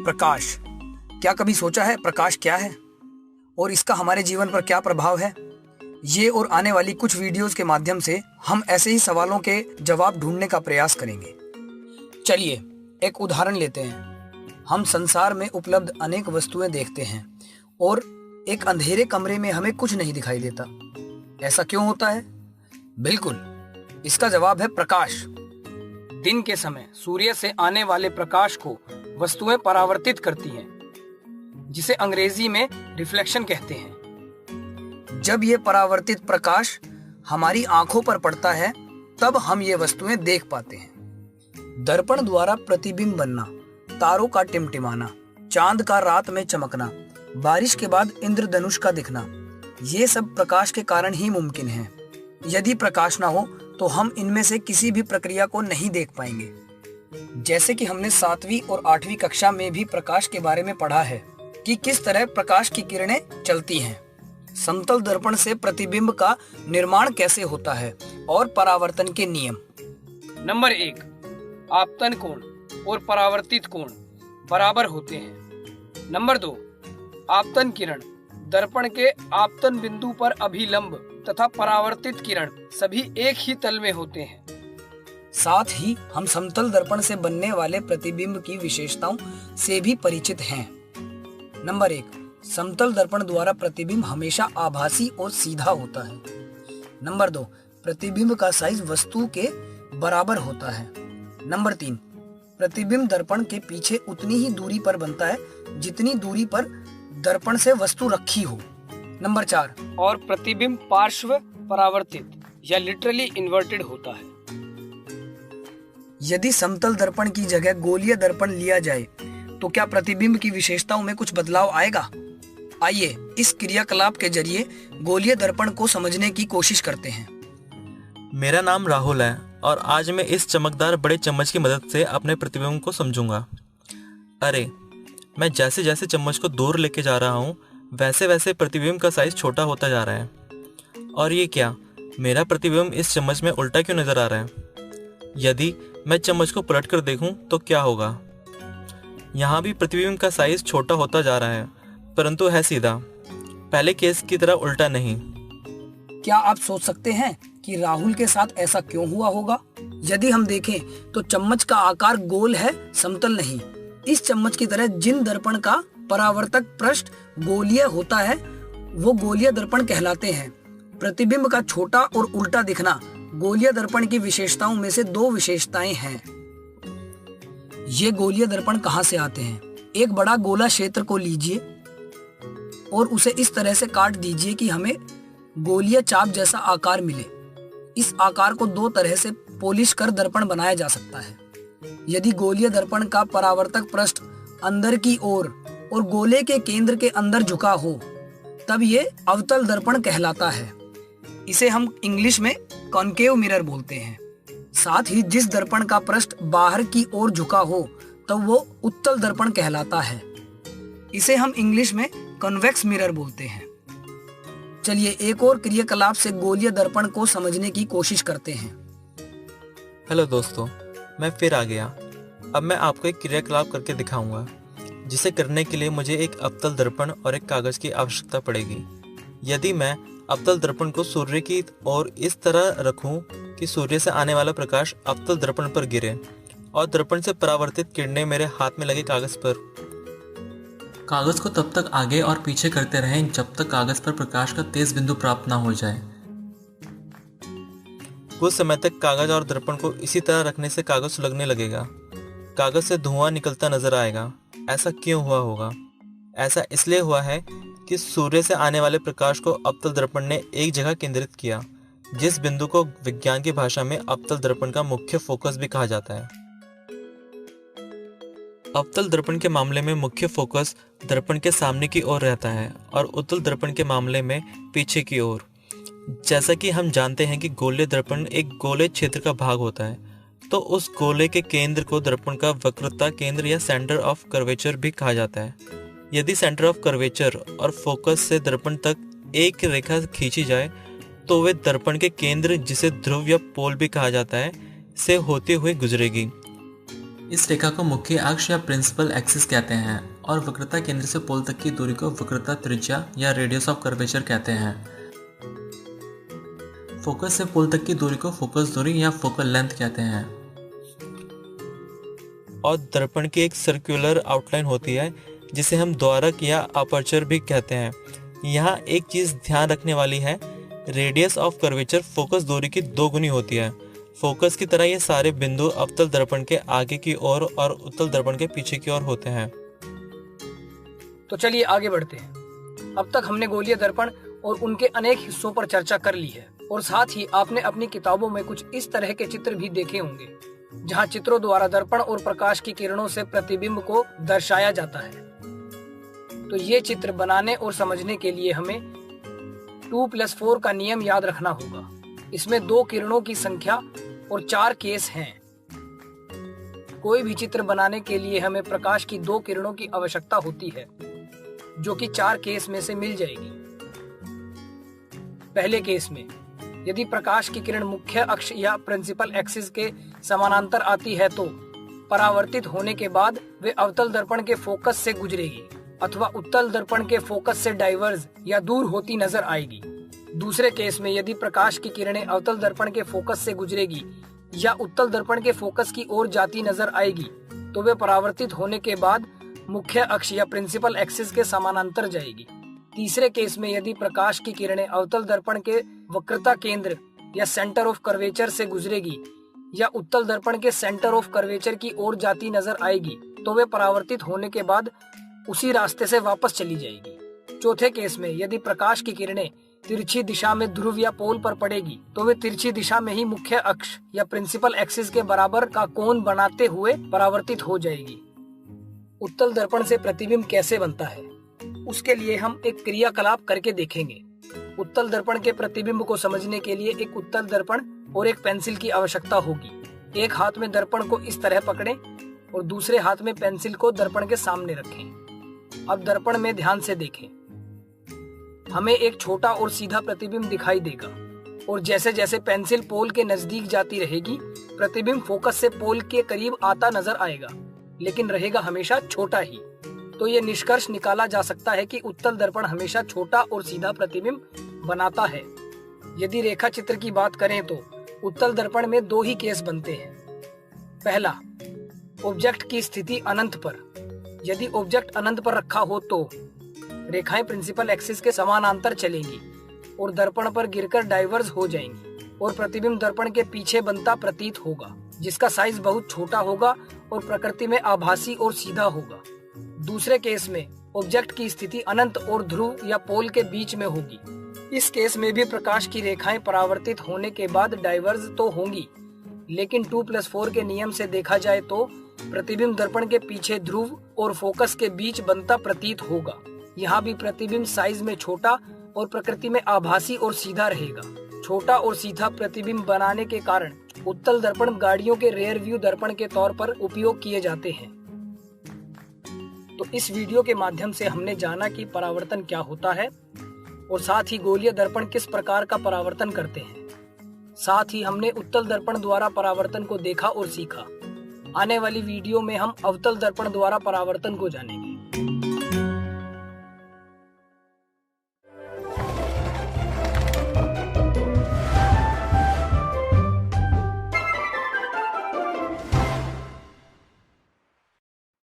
प्रकाश। क्या कभी सोचा है प्रकाश क्या है और इसका हमारे जीवन पर क्या प्रभाव है? ये और आने वाली कुछ वीडियोस के माध्यम से हम ऐसे ही सवालों के जवाब ढूंढने का प्रयास करेंगे। चलिए एक उदाहरण लेते हैं। हम संसार में उपलब्ध अनेक वस्तुएं देखते हैं और एक अंधेरे कमरे में हमें कुछ नहीं दिखाई देता। ऐसा क्यों होता है? बिल्कुल, इसका जवाब है प्रकाश। दिन के समय सूर्य से आने वाले प्रकाश को वस्तुएं परावर्तित करती हैं, जिसे अंग्रेजी में रिफ्लेक्शन कहते हैं। जब ये परावर्तित प्रकाश हमारी आंखों पर पड़ता है, तब हम ये वस्तुएं देख पाते हैं। दर्पण द्वारा प्रतिबिंब बनना, तारों का टिमटिमाना, चांद का रात में चमकना, बारिश के बाद इंद्रधनुष का दिखना, ये सब प्रकाश के कारण ही मुमकिन है। यदि प्रकाश ना हो तो हम इनमें से किसी भी प्रक्रिया को नहीं देख पाएंगे। जैसे कि हमने 7वीं और 8वीं कक्षा में भी प्रकाश के बारे में पढ़ा है कि किस तरह प्रकाश की किरणें चलती हैं, समतल दर्पण से प्रतिबिंब का निर्माण कैसे होता है और परावर्तन के नियम। नंबर 1, आपतन कोण और परावर्तित कोण बराबर होते हैं। नंबर 2, आपतन किरण दर्पण के आपतन बिंदु पर अभिलंब तथा परावर्तित किरण सभी एक ही तल में होते हैं। साथ ही हम समतल दर्पण से बनने वाले प्रतिबिंब की विशेषताओं से भी परिचित हैं। नंबर 1, समतल दर्पण द्वारा प्रतिबिंब हमेशा आभासी और सीधा होता है। नंबर 2, प्रतिबिंब का साइज वस्तु के बराबर होता है। नंबर 3, प्रतिबिंब दर्पण के पीछे उतनी ही दूरी पर बनता है जितनी दूरी पर दर्पण से वस्तु रखी हो। नंबर 4, और प्रतिबिंब पार्श्व परावर्तित या लिटरली इन्वर्टेड होता है। यदि समतल दर्पण की जगह गोलीय दर्पण लिया जाए तो क्या प्रतिबिंब की विशेषताओं में कुछ बदलाव आएगा? आइए इस क्रियाकलाप के जरिए गोलीय दर्पण को समझने की कोशिश करते हैं। मेरा नाम राहुल है और आज मैं इस चमकदार बड़े चम्मच की मदद से अपने प्रतिबिंब को समझूंगा। अरे, मैं जैसे जैसे चम्मच को दूर लेके जा रहा हूँ वैसे वैसे प्रतिबिंब का साइज छोटा होता जा रहा है। और ये क्या, मेरा प्रतिबिंब इस चम्मच में उल्टा क्यों नजर आ रहा है? यदि मैं चम्मच को पलट कर देखूं तो क्या होगा? यहाँ भी प्रतिबिंब का साइज छोटा होता जा रहा है, परंतु है सीधा, पहले केस की तरह उल्टा नहीं। क्या आप सोच सकते हैं कि राहुल के साथ ऐसा क्यों हुआ होगा? यदि हम देखें तो चम्मच का आकार गोल है, समतल नहीं। इस चम्मच की तरह जिन दर्पण का परावर्तक पृष्ठ गोलीय होता है वो गोलीय दर्पण कहलाते हैं। प्रतिबिंब का छोटा और उल्टा दिखना गोलीय दर्पण की विशेषताओं में से 2 विशेषताएं हैं। ये गोलीय दर्पण कहां से आते हैं? एक बड़ा गोला क्षेत्र को लीजिए और उसे इस तरह से काट दीजिए कि हमें गोलीय चाप जैसा आकार मिले। इस आकार को 2 तरह से पॉलिश कर दर्पण बनाया जा सकता है। यदि गोलीय दर्पण का परावर्तक पृष्ठ अंदर की ओर और गोले के केंद्र के अंदर झुका हो तब ये अवतल दर्पण कहलाता है। इसे हम इंग्लिश में कॉन्केव मिरर बोलते हैं। साथ ही जिस दर्पण का पृष्ठ बाहर की ओर झुका हो तब वो उत्तल दर्पण कहलाता है। इसे हम इंग्लिश में कॉन्वेक्स मिरर बोलते हैं। चलिए एक और क्रियाकलाप से गोलीय दर्पण को समझने की कोशिश करते हैं। हेलो दोस्तों, मैं फिर आ गया। अब मैं आपको एक क्रियाकलाप करके दिखाऊंगा, जिसे करने के लिए मुझे एक अवतल दर्पण और एक कागज की आवश्यकता पड़ेगी। यदि मैं अवतल दर्पण को सूर्य की ओर इस तरह रखूं कि सूर्य से आने वाला प्रकाश अवतल दर्पण पर गिरे और दर्पण से परावर्तित किरणें मेरे हाथ में लगे कागज पर। कागज को तब तक आगे और पीछे करते रहें जब तक कागज पर प्रकाश का तेज बिंदु प्राप्त ना हो जाए। कुछ समय तक कागज और दर्पण को इसी तरह रखने से कागज सुलगने लगेगा। कागज से धुआं निकलता नजर आएगा। ऐसा क्यों हुआ होगा? ऐसा इसलिए हुआ है कि सूर्य से आने वाले प्रकाश को अवतल दर्पण ने एक जगह केंद्रित किया, जिस बिंदु को विज्ञान की भाषा में अवतल दर्पण का मुख्य फोकस भी कहा जाता है। अवतल दर्पण के मामले में मुख्य फोकस दर्पण के सामने की ओर रहता है और उत्तल दर्पण के मामले में पीछे की ओर। जैसा कि हम जानते हैं कि गोलीय दर्पण एक गोले क्षेत्र का भाग होता है, तो उस गोले के केंद्र को दर्पण का वक्रता केंद्र या सेंटर ऑफ कर्वेचर भी कहा जाता है। यदि सेंटर ऑफ कर्वेचर और फोकस से दर्पण तक एक रेखा खींची जाए तो वे दर्पण के केंद्र, जिसे ध्रुव या पोल भी कहा जाता है, से होते हुए गुजरेगी। इस रेखा को मुख्य अक्ष या प्रिंसिपल एक्सिस कहते हैं और वक्रता केंद्र से पोल तक की दूरी को वक्रता त्रिज्या या रेडियस ऑफ कर्वेचर कहते हैं। फोकस से पोल तक की दूरी को फोकस दूरी या फोकल लेंथ कहते हैं। और दर्पण की एक सर्कुलर आउटलाइन होती है जिसे हम द्वारक या अपर्चर भी कहते हैं। यहाँ एक चीज ध्यान रखने वाली है, रेडियस ऑफ कर्वेचर फोकस दूरी की 2 गुनी होती है। फोकस की तरह ये सारे बिंदु अवतल दर्पण के आगे की ओर और उत्तल दर्पण के पीछे की ओर होते हैं। तो चलिए आगे बढ़ते हैं। अब तक हमने गोलीय दर्पण और उनके अनेक हिस्सों पर चर्चा कर ली है और साथ ही आपने अपनी किताबों में कुछ इस तरह के चित्र भी देखे होंगे जहां चित्रों द्वारा दर्पण और प्रकाश की किरणों से प्रतिबिंब को दर्शाया जाता है। तो ये चित्र बनाने और समझने के लिए हमें 2+4 का नियम याद रखना होगा। इसमें 2 किरणों की संख्या और 4 केस हैं। कोई भी चित्र बनाने के लिए हमें प्रकाश की 2 किरणों की आवश्यकता होती है जो कि 4 केस में से मिल जाएगी। पहले केस में यदि प्रकाश की किरण मुख्य अक्ष या प्रिंसिपल एक्सिस के समानांतर आती है तो परावर्तित होने के बाद वे अवतल दर्पण के फोकस से गुजरेगी अथवा उत्तल दर्पण के फोकस से डाइवर्ज या दूर होती नजर आएगी। दूसरे केस में यदि प्रकाश की किरणें अवतल दर्पण के फोकस से गुजरेगी या उत्तल दर्पण के फोकस की ओर जाती नजर आएगी तो वे परावर्तित होने के बाद मुख्य अक्ष या प्रिंसिपल एक्सिस के समानांतर जाएगी। तीसरे केस में यदि प्रकाश की किरणें अवतल दर्पण के वक्रता केंद्र या सेंटर ऑफ कर्वेचर से गुजरेगी या उत्तल दर्पण के सेंटर ऑफ कर्वेचर की ओर जाती नजर आएगी तो वे परावर्तित होने के बाद उसी रास्ते से वापस चली जाएगी। चौथे केस में यदि प्रकाश की किरणें तिरछी दिशा में ध्रुव या पोल पर पड़ेगी तो वे तिरछी दिशा में ही मुख्य अक्ष या प्रिंसिपल एक्सिस के बराबर का कोण बनाते हुए परावर्तित हो जाएगी। उत्तल दर्पण से प्रतिबिंब कैसे बनता है उसके लिए हम एक क्रियाकलाप करके देखेंगे। उत्तल दर्पण के प्रतिबिंब को समझने के लिए एक उत्तल दर्पण और एक पेंसिल की आवश्यकता होगी। एक हाथ में दर्पण को इस तरह पकड़ें और दूसरे हाथ में पेंसिल को दर्पण के सामने रखें। अब दर्पण में ध्यान से देखें। हमें एक छोटा और सीधा प्रतिबिंब दिखाई देगा और जैसे जैसे पेंसिल पोल के नजदीक जाती रहेगी प्रतिबिंब फोकस से पोल के करीब आता नजर आएगा, लेकिन रहेगा हमेशा छोटा ही। तो ये निष्कर्ष निकाला जा सकता है कि उत्तल दर्पण हमेशा छोटा और सीधा प्रतिबिंब बनाता है। यदि रेखा चित्र की बात करें तो उत्तल दर्पण में 2 ही केस बनते हैं। पहला, ऑब्जेक्ट की स्थिति अनंत पर। यदि ऑब्जेक्ट अनंत पर रखा हो तो रेखाएं प्रिंसिपल एक्सिस के समानांतर चलेंगी और दर्पण पर गिरकर डाइवर्ज हो जाएंगी और प्रतिबिंब दर्पण के पीछे बनता प्रतीत होगा, जिसका साइज बहुत छोटा होगा और प्रकृति में आभासी और सीधा होगा। दूसरे केस में ऑब्जेक्ट की स्थिति अनंत और ध्रुव या पोल के बीच में होगी। इस केस में भी प्रकाश की रेखाएं परावर्तित होने के बाद डाइवर्ज तो होंगी, लेकिन 2+4 के नियम से देखा जाए तो प्रतिबिंब दर्पण के पीछे ध्रुव और फोकस के बीच बनता प्रतीत होगा। यहाँ भी प्रतिबिंब साइज में छोटा और प्रकृति में आभासी और सीधा रहेगा। छोटा और सीधा प्रतिबिंब बनाने के कारण उत्तल दर्पण गाड़ियों के रेयर व्यू दर्पण के तौर पर उपयोग किए जाते हैं। तो इस वीडियो के माध्यम से हमने जाना कि परावर्तन क्या होता है और साथ ही गोलीय दर्पण किस प्रकार का परावर्तन करते हैं। साथ ही हमने उत्तल दर्पण द्वारा परावर्तन को देखा और सीखा। आने वाली वीडियो में हम अवतल दर्पण द्वारा परावर्तन को जानेंगे।